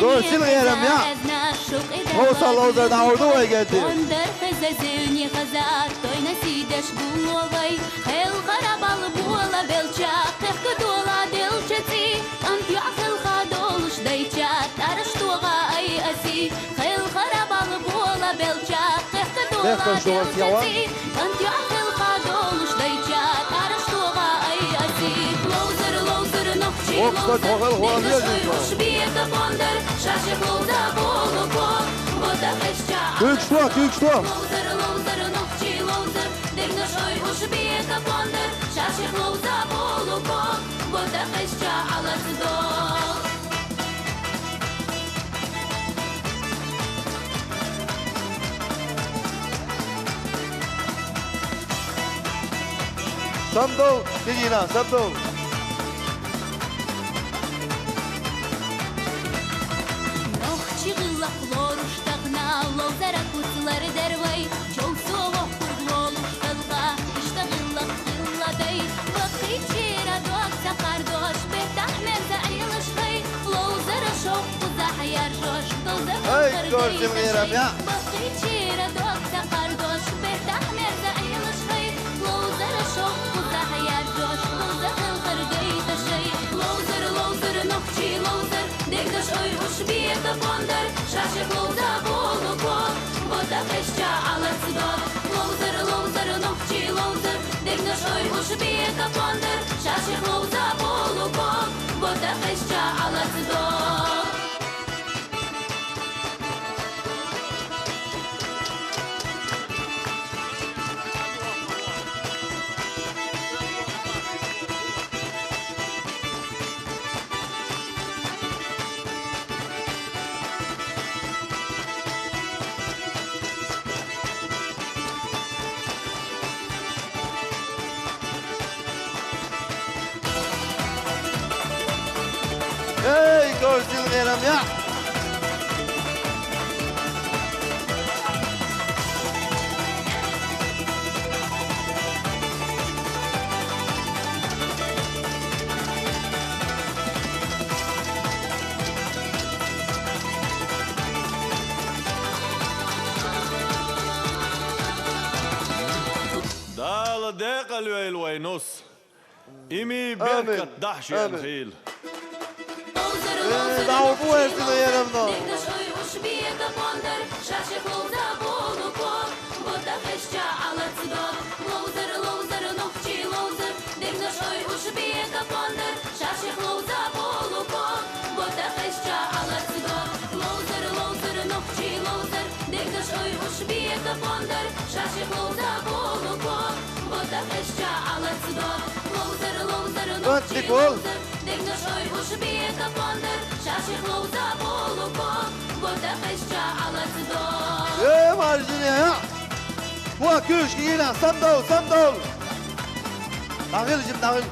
Dorsal غيرم يا وصل لوزر داودو ويجدي وندر خزازوني خزات توي نسيدش بووي خيل خرابال بولا بلچاق تخدولا دلچتي انت يعقل خادولش دايچات ارشتوغا اي اسي خيل خرابال بولا بلچاق تخدولا دلچتي انت يعقل خادولش دايچات ارشتوغا اي اسي لوزر لوزر نخشي لوزر بيك فوندر شاشي لوزر بولوكو Küçük şu. Loser, loser, nokçi loser, degna shoy ush bieka ponder, shashich loza boluko, boda khishcha ala tzedol. Samdol, Tigina, Samdol. Nokçi gilla klorush tagna, lozera kutlar dervay, chol sovo kurgolush talga, ishta gilla gilla day, waqti chira dog saqar dosh, betah merza aylish khay, lozera shok quzah yar josh, dolda Gördüm yerim ya. waqti chira dog saqar dosh, betah merza aylish khay, lozera shok quzah yar josh, dolda qirgay tashay, lozer lozer nokchi lozer, degdash oy ush bieka ponder, shashich loza boluko, boda khishcha ala tzedol, lozer lozer nokchi lozer, degdash oy ush bieka ponder, shashich loza boluko, boda khishcha ala tzedol. Hey, gördüm yerim ya. دال دقل وينوس إمي بركة دحش يا نخيل Dao bu evde yerimde. Degdash oy ush bieka ponder, shashich loza boluko, boda khishcha ala tzedol, lozer lozer nokchi lozer, degdash oy ush bieka ponder, shashich loza boluko, boda khishcha ala tzedol, lozer lozer nokchi lozer, degdash oy ush bieka ponder, shashich loza boluko, boda khishcha ala tzedol, lozer lozer nokchi lozer, degdash oy ush bieka ponder, shashich loza boluko, boda khishcha ala tzedol. Marjine ya. Bu küçük yine Samdol, Samdol. Dağıl şimdi dağıl.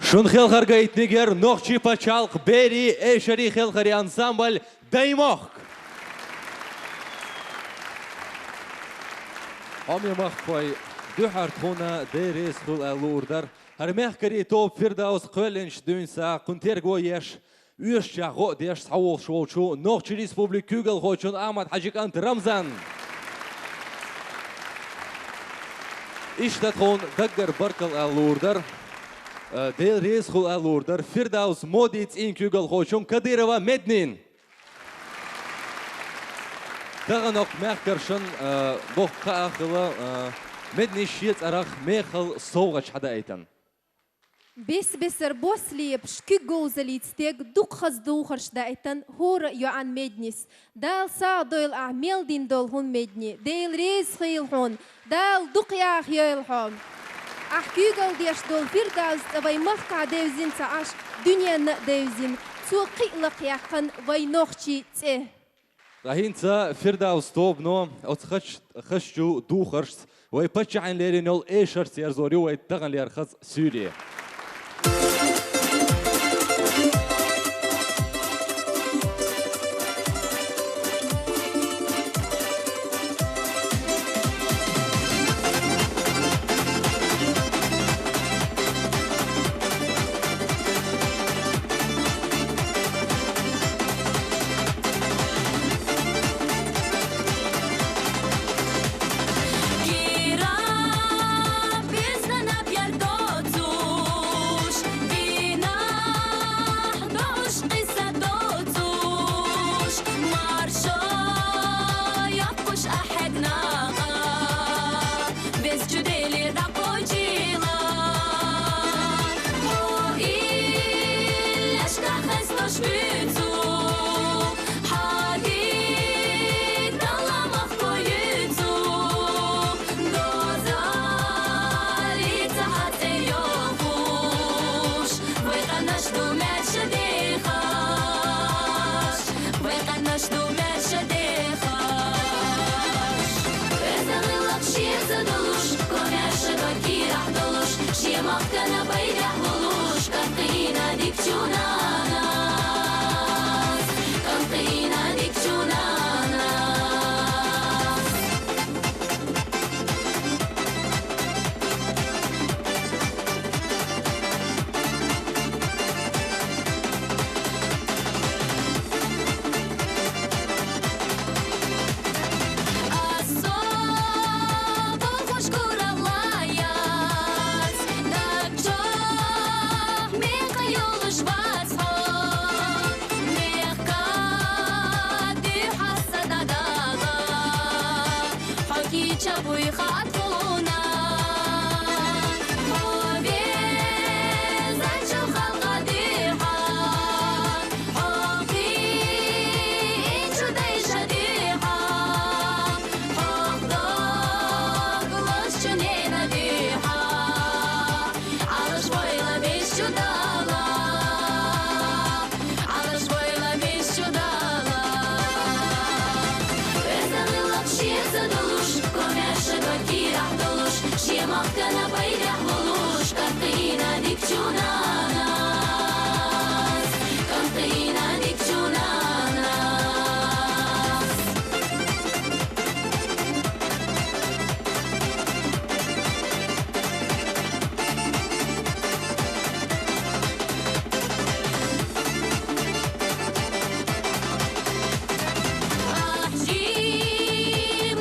Шун хелхарга итнигер нохчи пачалк бери эшери хелхари ансамбль даймох. Ами махпай духар тхуна дерес хул алурдар. Хармех кари топ фирдаус квеленш дюнса кунтер гоеш. Üç çağ diye sağol şolçu Nokçu Respublik Kügel Hoçun Ahmet Hacıkant Ramzan. İşte kon daggar barkal alurdar. Del reis hul alurdar. Firdaus Modits in Kügel Hoçun Kadirova Mednin. Dağınok mehkarşın bohqa akılı Medni şiet arak mehal soğaç hada eytan. بس بسر بوسلي بشكي جوزلي تستيق دوق خز دوخرش دايتن هور يوان مدنيس دال سا دويل أعمال دين دول هون مدني ديل ريز خيل هون دال دوق يا خيال هون أحكي قال ديش دول فيرداز وي مخقع ديوزين تعاش دنيا نا ديوزين سو قيلق يقن وي نوخشي تيه راهينتا فيرداوس توب نو خشجو دوخرش وي بتشعن ليري نول ايشر سيرزوري وي تغن ليرخص سوريا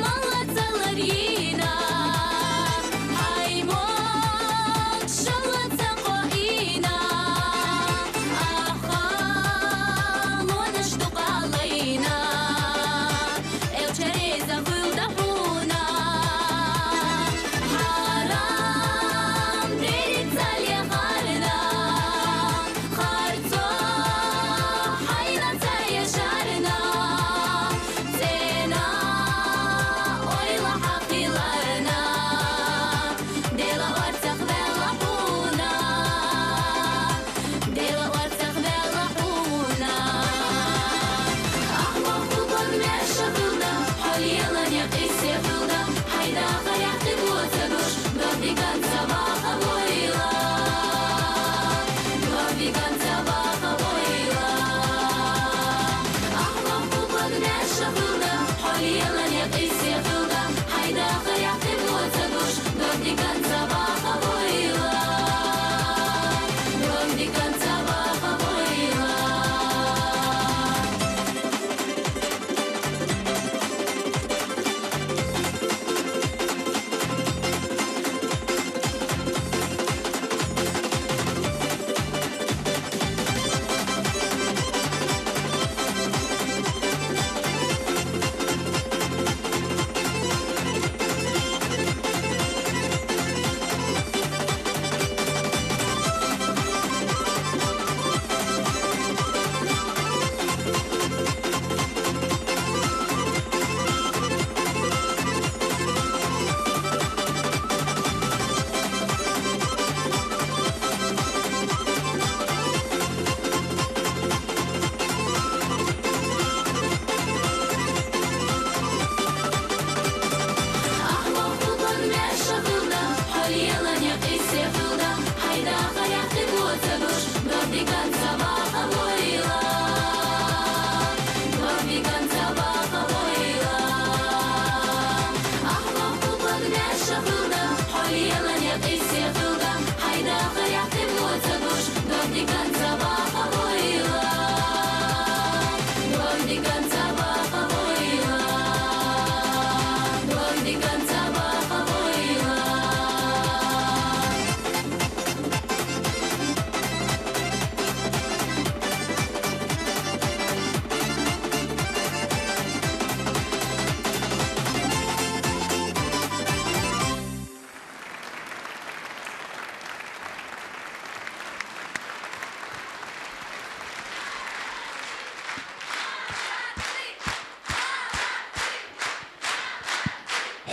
Молодца Ларина, ай,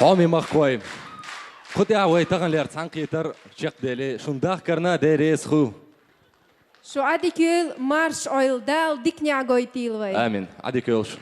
حامي مخوي خدي عوي تغنلر تنقيتر شق ديلي شنداخ كرنا ديريس خو شو عادي كيل مارش اويل دال ديكني عقوي تيلوي آمين عادي كيلش